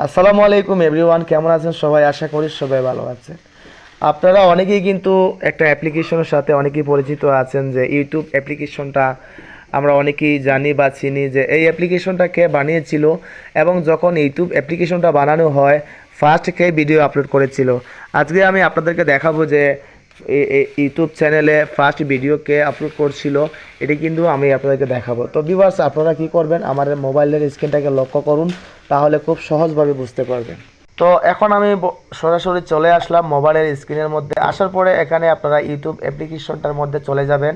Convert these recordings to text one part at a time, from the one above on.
আসসালামু আলাইকুম এভরিওয়ান, কেমন আছেন সবাই? আশা করি সবাই ভালো আছেন। আপনারা অনেকেই কিন্তু একটা অ্যাপ্লিকেশনের সাথে অনেকেই পরিচিত আছেন, যে ইউটিউব অ্যাপ্লিকেশনটা আমরা অনেকেই জানি বা চিনি যে এই অ্যাপ্লিকেশনটা কে বানিয়েছিল এবং যখন ইউটিউব অ্যাপ্লিকেশনটা বানানো হয় ফার্স্ট কে ভিডিও আপলোড করেছিল। আজকে আমি আপনাদেরকে দেখাবো যে ইউটিউব চ্যানেলে ফার্স্ট ভিডিও কে আপলোড করছিল, এটি কিন্তু আমি আপনাদেরকে দেখাবো। তো ভিউয়ার্স, আপনারা কি করবেন, আমার মোবাইলের স্ক্রিনটাকে লক্ষ্য করুন, তাহলে খুব সহজভাবে বুঝতে পারবেন। তো এখন আমি সরাসরি চলে আসলাম মোবাইলের স্ক্রিনের মধ্যে। আসার পরে এখানে আপনারা ইউটিউব অ্যাপ্লিকেশনটার মধ্যে চলে যাবেন।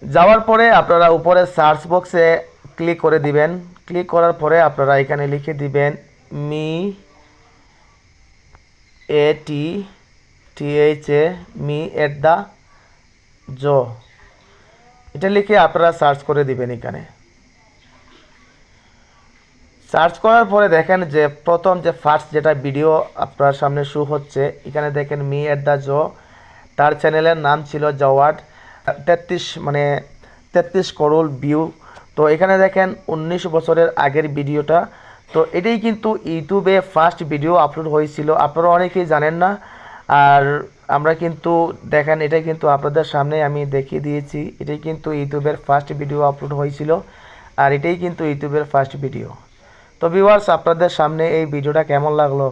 যাওয়ার পরে আপনারা উপরে সার্চ বক্সে ক্লিক করে দিবেন। ক্লিক করার পরে আপনারা এখানে লিখে দিবেন me ATTHA me at the zoo, এটা লিখে আপনারা সার্চ করে দিবেন। এখানে সার্চ করার পরে দেখেন যে প্রথম যে ফার্স্ট যেটা ভিডিও আপনার সামনে শো হচ্ছে, এখানে দেখেন মি এট দ্য জো। তার চ্যানেলের নাম ছিল জওয়াট। 33 করোড় ভিউ। তো এখানে দেখেন 19 বছরের আগের ভিডিওটা। তো এটাই কিন্তু ইউটিউবে ফার্স্ট ভিডিও আপলোড হয়েছিল, আপনারা অনেকেই জানেন না। আর আমরা কিন্তু দেখেন, এটা কিন্তু আপনাদের সামনে আমি দেখিয়ে দিয়েছি, এটাই কিন্তু ইউটিউবের ফার্স্ট ভিডিও আপলোড হয়েছিল, আর এটাই কিন্তু ইউটিউবের ফার্স্ট ভিডিও। তো ভিউয়ার্স, আপনাদের সামনে এই ভিডিওটা কেমন লাগলো?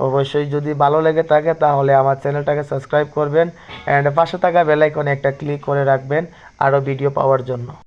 অবশ্যই যদি ভালো লেগে থাকে তাহলে আমার চ্যানেলটাকে সাবস্ক্রাইব করবেন, অ্যান্ড পাশে থাকা বেল আইকনে একটা ক্লিক করে রাখবেন আরও ভিডিও পাওয়ার জন্য।